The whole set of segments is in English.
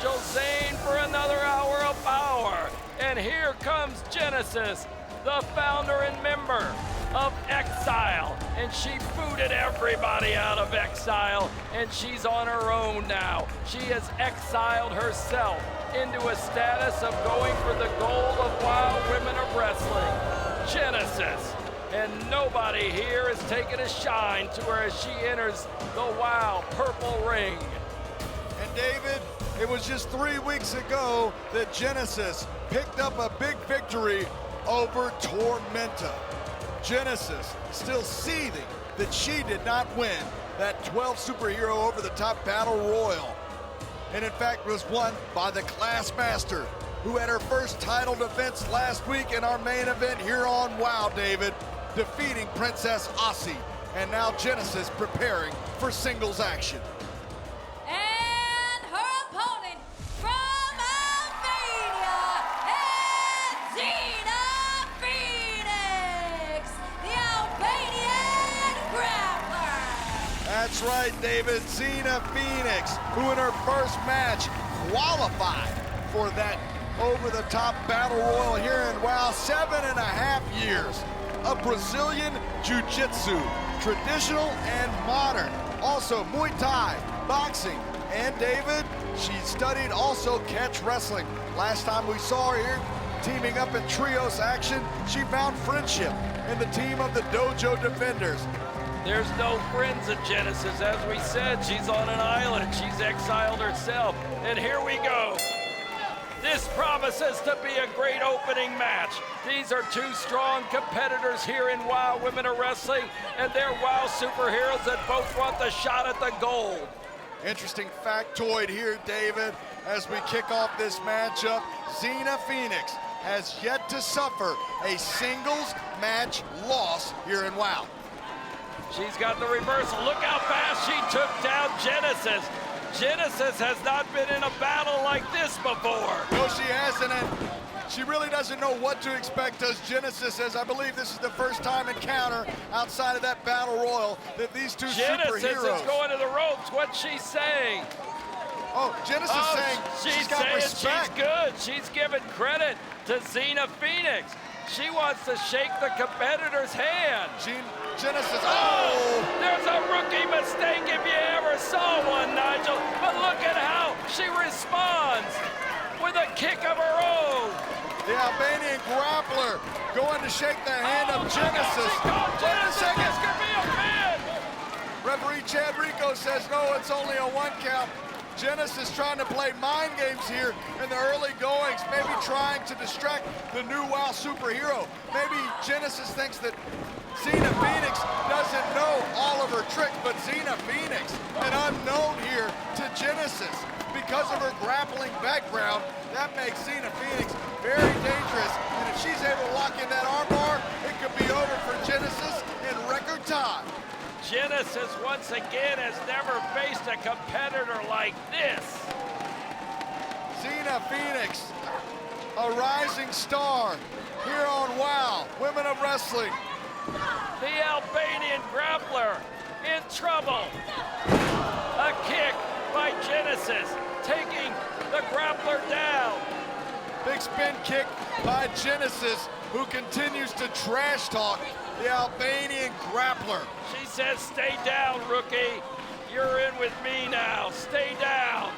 Nigel Zane for another hour of power. And here comes Genesis, the founder and member of Exile. And she booted everybody out of Exile, and she's on her own now. She has exiled herself into a status of going for the gold of WOW Women of Wrestling. Genesis. And nobody here is taking a shine to her as she enters the WOW Purple Ring. And David, it was just 3 weeks ago that Genesis picked up a big victory over Tormenta. Genesis still seething that she did not win that 12 superhero over the top battle royal. And in fact was won by the Classmaster, who had her first title defense last week in our main event here on WOW, David, defeating Princess Aussie. And now Genesis preparing for singles action. And her opponent from Albania is Xena Phoenix, the Albanian grappler. That's right, David. Xena Phoenix, who in her first match qualified for that over-the-top battle royal here in WOW, 7.5 years of Brazilian Jiu-Jitsu, traditional and modern. Also Muay Thai, boxing, and David, she studied also catch wrestling. Last time we saw her here teaming up in trios action, she found friendship in the team of the Dojo Defenders. There's no friends at Genesis. As we said, she's on an island. She's exiled herself. And here we go. This promises to be a great opening match. These are two strong competitors here in WOW Women of Wrestling, and they're WOW superheroes that both want the shot at the gold. Interesting factoid here, David, as we kick off this matchup. Xena Phoenix has yet to suffer a singles match loss here in WOW. She's got the reversal. Look how fast she took down Genesis. Genesis has not been in a battle like this before. No, she hasn't, and she really doesn't know what to expect as Genesis, as I believe this is the first time encounter outside of that battle royal that these two Genesis superheroes. is going to the ropes. What's she saying? Oh, Genesis saying she's got saying respect. She's good. She's giving credit to Xena Phoenix. She wants to shake the competitor's hand. Genesis, There's a rookie mistake if you ever saw one, Nigel. But look at how she responds with a kick of her own. The Albanian grappler going to shake the hand of Genesis. Genesis, this could be a win. Referee Chad Rico says no, it's only a 1 count. Genesis trying to play mind games here in the early goings, maybe trying to distract the new WOW superhero. Maybe Genesis thinks that Xena Phoenix doesn't know all of her tricks, but Xena Phoenix, an unknown here to Genesis. Because of her grappling background, that makes Xena Phoenix very dangerous. And if she's able to lock in that armbar, it could be over for Genesis in record time. Genesis, once again, has never faced a competitor like this. Xena Phoenix, a rising star here on WOW Women of Wrestling. The Albanian grappler in trouble. A kick by Genesis, taking the grappler down. Big spin kick by Genesis, who continues to trash talk the Albanian grappler. She says, stay down, rookie. You're in with me now. Stay down.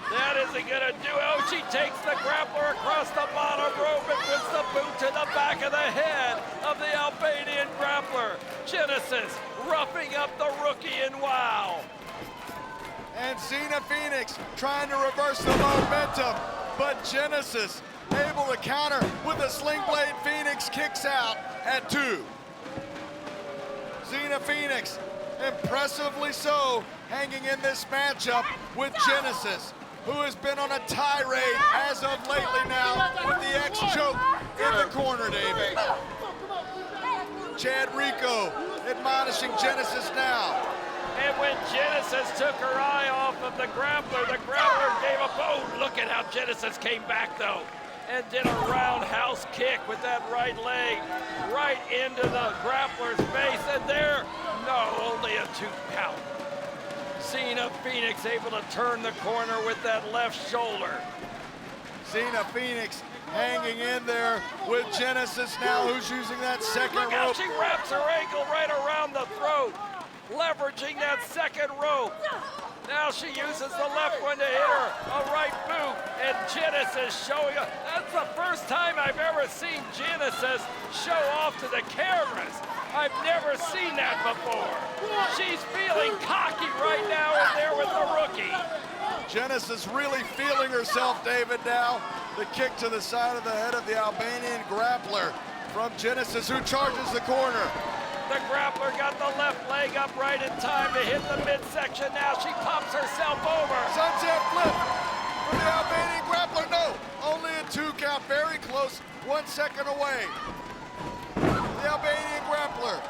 That isn't gonna do it. Oh, she takes the grappler across the bottom rope and puts the boot to the back of the head of the Albanian grappler. Genesis roughing up the rookie in WOW. And Xena Phoenix trying to reverse the momentum, but Genesis able to counter with a sling blade. Phoenix kicks out at 2. Xena Phoenix, impressively so, hanging in this matchup with Genesis, who has been on a tirade as of lately now with the X-choke in the corner, David. Chad Rico admonishing Genesis now. And when Genesis took her eye off of the grappler gave up. Oh, look at how Genesis came back, though, and did a roundhouse kick with that right leg right into the grappler's face. And there, no, only a 2 count. Xena Phoenix able to turn the corner with that left shoulder. Xena Phoenix hanging in there with Genesis now, who's using that second Look how rope. she wraps her ankle right around the throat, leveraging that second rope. Now she uses the left one to hit her a right boot, and Genesis showing up. That's the first time I've ever seen Genesis show off to the cameras. I've never seen that before. She's feeling cocky right now in there with the rookie. Genesis really feeling herself, David, now. The kick to the side of the head of the Albanian grappler from Genesis, who charges the corner. The grappler got the left leg up right in time to hit the midsection. Now she pops herself over. Sunset flip for the Albanian grappler. No, only a 2 count, very close, 1 second away. The Albanian grappler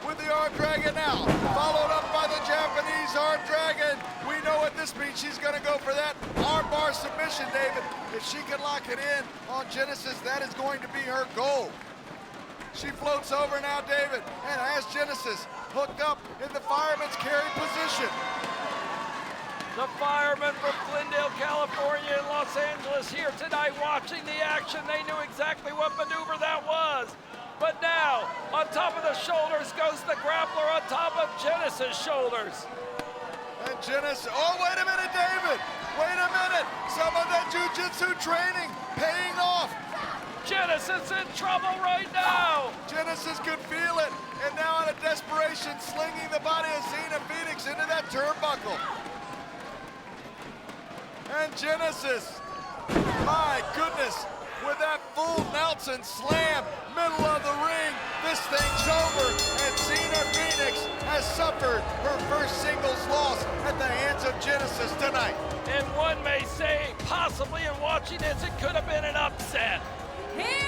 with the arm dragon now, followed up by the Japanese arm dragon. We know what this means. She's gonna go for that arm bar submission, David. If she can lock it in on Genesis, that is going to be her goal. She floats over now, David, and has Genesis hooked up in the fireman's carry position. The firemen from Glendale, California and Los Angeles here tonight watching the action. They knew exactly what maneuver that was. But now, on top of the shoulders goes the grappler on top of Genesis' shoulders. And Genesis, oh, wait a minute, David. Wait a minute. Some of that jiu-jitsu training paying off. Genesis in trouble right now. Genesis could feel it. And now in a desperation, slinging the body of Xena Phoenix into that turnbuckle. And Genesis, my goodness, with that full Nelson slam, middle of the ring, this thing's over, and Xena Phoenix has suffered her first singles loss at the hands of Genesis tonight. And one may say, possibly in watching this, it could have been an upset. Here